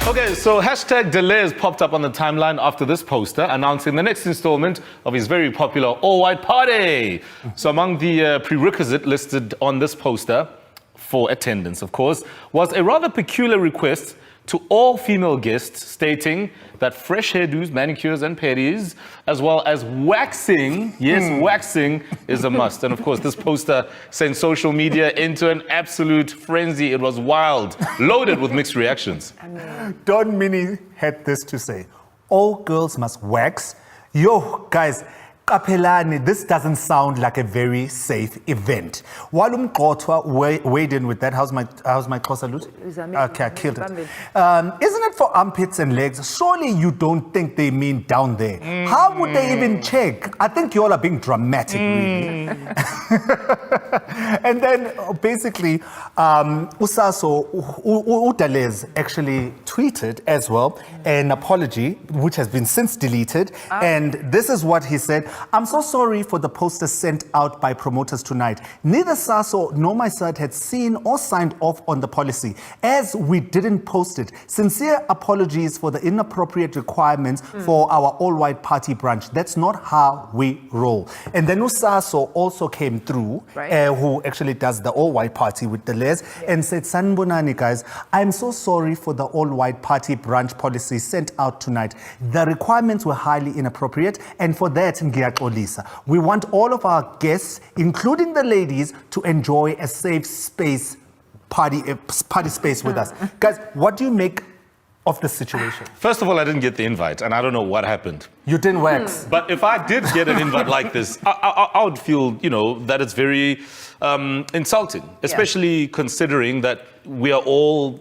Okay, so hashtag Deleuze popped up on the timeline after this poster announcing the next installment of his very popular all-white party. So among the prerequisite listed on this poster, for attendance, of course, was a rather peculiar request to all female guests stating that fresh hairdos, manicures and pedis, as well as waxing, yes, waxing is a must. And of course, this poster sent social media into an absolute frenzy. It was wild, loaded with mixed reactions. Don Mini had this to say: all girls must wax. Yo, guys, kapelani, this doesn't sound like a very safe event. Walum Qotwa weighed in with that. How's my Xhosa loot? Okay, I killed it. Isn't it for armpits and legs? Surely you don't think they mean down there. How would they even check? I think you all are being dramatic, really. And then basically, Usaso Udalez actually tweeted as well an apology, which has been since deleted. And this is what he said: I'm so sorry for the poster sent out by promoters tonight. Neither Saso nor my side had seen or signed off on the policy, as we didn't post it. Sincere apologies for the inappropriate requirements for our all-white party brunch. That's not how we roll. And then Usaso also came through, who actually does the all-white party with Deleuze, and said, Sanbonani, guys, I'm so sorry for the all-white party brunch policy sent out tonight. The requirements were highly inappropriate, and for that, we want all of our guests, including the ladies, to enjoy a safe space, party space with us. Guys, what do you make of the situation? First of all, I didn't get the invite, and I don't know what happened. You didn't wax. But if I did get an invite like this, I would feel, that it's very insulting, especially considering that we are all,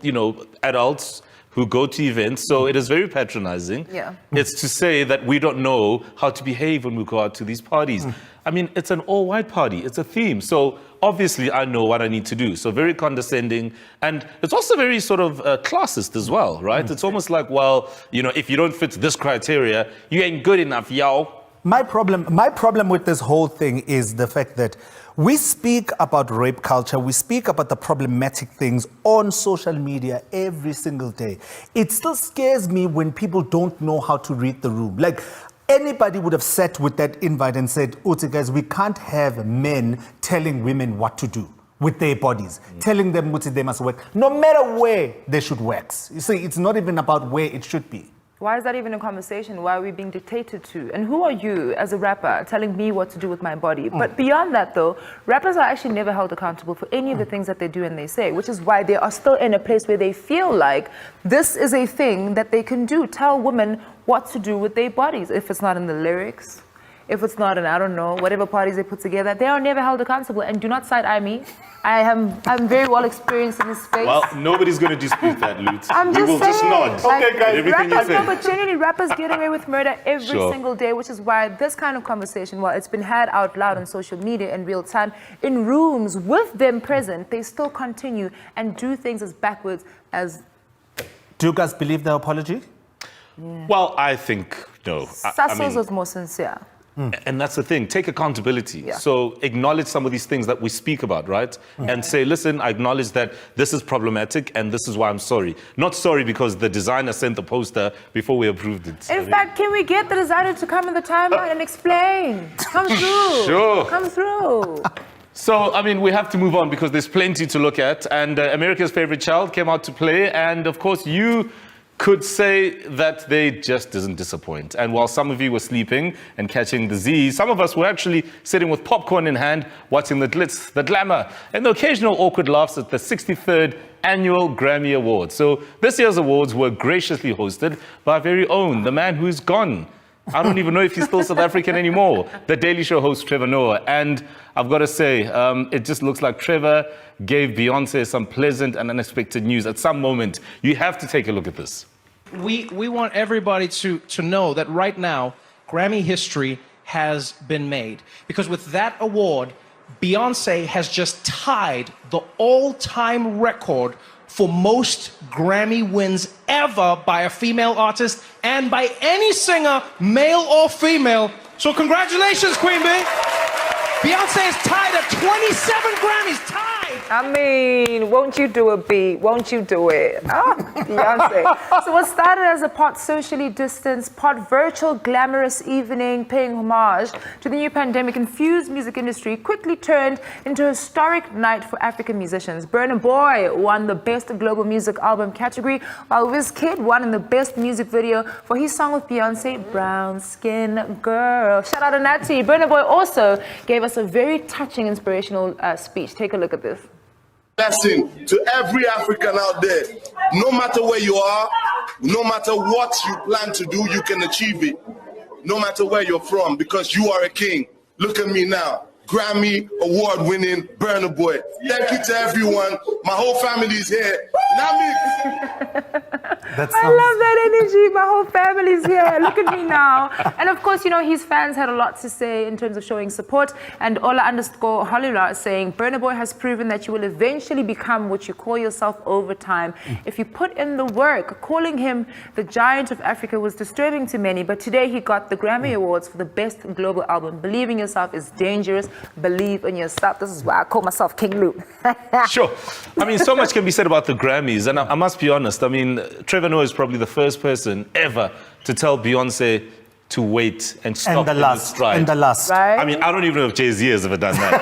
adults who go to events, so it is very patronizing. It's to say that we don't know how to behave when we go out to these parties. I mean, it's an all-white party, it's a theme, so obviously I know what I need to do. So very condescending, and it's also very sort of classist as well, right? It's almost like, well, if you don't fit this criteria, you ain't good enough, yo. My problem with this whole thing is the fact that we speak about rape culture, we speak about the problematic things on social media every single day. It still scares me when people don't know how to read the room. Like, anybody would have sat with that invite and said, Uti, guys, we can't have men telling women what to do with their bodies, telling them what they must work, no matter where they should wax. You see, it's not even about where it should be. Why is that even a conversation? Why are we being dictated to? And who are you as a rapper telling me what to do with my body? But beyond that though, rappers are actually never held accountable for any of the things that they do and they say, which is why they are still in a place where they feel like this is a thing that they can do. Tell women what to do with their bodies. If it's not in the lyrics, if it's not in, I don't know, whatever parties they put together, they are never held accountable. And do not side-eye me. I'm very well experienced in this space. Well, nobody's going to dispute that, Lutz. I'm we will saying, just nod. like, okay, guys. Everything rappers, you say. no, but genuinely, rappers get away with murder every single day, which is why this kind of conversation, while it's been had out loud on social media in real time, in rooms with them present, they still continue and do things as backwards as... Do you guys believe the apology? Well, I think no. Saso's was more sincere. And that's the thing, take accountability. So acknowledge some of these things that we speak about, right? And say, listen, I acknowledge that this is problematic and this is why I'm sorry. Not sorry because the designer sent the poster before we approved it. In fact, can we get the designer to come in the timeline and explain? Come through. Sure. Come through. So, I mean, we have to move on because there's plenty to look at. And America's Favorite Child came out to play. And of course, you could say that they just didn't disappoint. And while some of you were sleeping and catching the Z's, some of us were actually sitting with popcorn in hand, watching the glitz, the glamour, and the occasional awkward laughs at the 63rd Annual Grammy Awards. So this year's awards were graciously hosted by our very own, the man who's gone. I don't even know if he's still South African anymore. The Daily Show host, Trevor Noah. And I've got to say, it just looks like Trevor gave Beyonce some pleasant and unexpected news at some moment. You have to take a look at this. We want everybody to know that right now, Grammy history has been made. Because with that award, Beyonce has just tied the all-time record for most Grammy wins ever by a female artist and by any singer, male or female. So congratulations, Queen Bee. Beyonce is tied at 27 Grammys, tied I mean, won't you do it, B? Won't you do it? Oh, Beyonce. So what started as a part socially distanced, part virtual, glamorous evening paying homage to the new pandemic-infused music industry quickly turned into a historic night for African musicians. Burna Boy won the Best of Global Music Album category, while Wizkid won in the Best Music Video for his song with Beyonce, Brown Skin Girl. Shout out to Natty. Burna Boy also gave us a very touching, inspirational speech. Take a look at this. Blessing to every African out there. No matter where you are, no matter what you plan to do, you can achieve it. No matter where you're from, because you are a king. Look at me now. Grammy award-winning Burna Boy. Thank you to everyone. My whole family is here. I love that energy. My whole family's here. Look at me now. And of course, you know, his fans had a lot to say in terms of showing support. And Ola_Holila is saying, Burna Boy has proven that you will eventually become what you call yourself over time if you put in the work. Calling him the giant of Africa was disturbing to many, but today he got the Grammy Awards for the Best Global Album. Believing yourself is dangerous. Believe in yourself. This is why I call myself King Luke. Sure. I mean, so much can be said about the Grammys, and I must be honest. I mean, Trevor Noah is probably the first person ever to tell Beyonce to wait and stop in its stride. And the last. Right? I mean, I don't even know if Jay-Z has ever done that.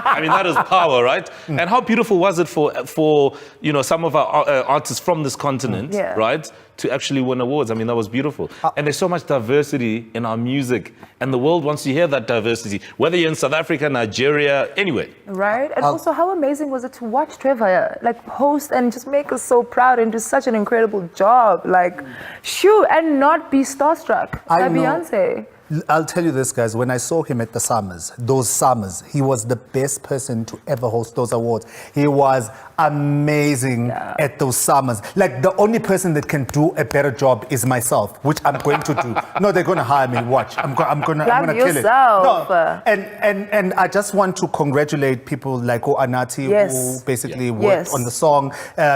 I mean, that is power, right? And how beautiful was it for you know, some of our artists from this continent, right, to actually win awards? I mean, that was beautiful. And there's so much diversity in our music, and the world wants to hear that diversity, whether you're in South Africa, Nigeria, anywhere. Right? And also, how amazing was it to watch Trevor, like, host and just make us so proud and do such an incredible job, like, shoo, and not be starstruck by Beyonce. I'll tell you this, guys. When I saw him at the those summers, he was the best person to ever host those awards. He was amazing at those summers. Like, the only person that can do a better job is myself, which I'm going to do. No, they're going to hire me. Watch. I'm gonna kill it. No, and I just want to congratulate people like Anati, who basically worked on the song.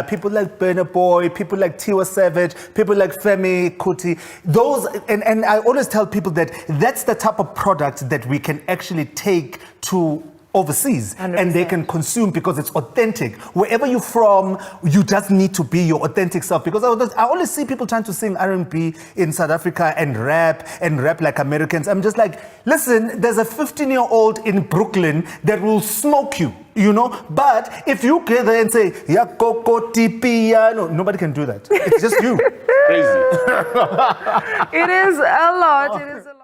People like Burna Boy, people like Tiwa Savage, people like Femi Kuti. Those, and I always tell people that that's the type of product that we can actually take to overseas 100%. And they can consume because it's authentic. Wherever you're from, you just need to be your authentic self. Because I always see people trying to sing R&B in South Africa and rap like Americans. I'm just like, listen, there's a 15-year-old in Brooklyn that will smoke you, you know? But if you get there and say, ya koko tipia, no, nobody can do that. It's just you. Crazy. It is a lot. It is a lot.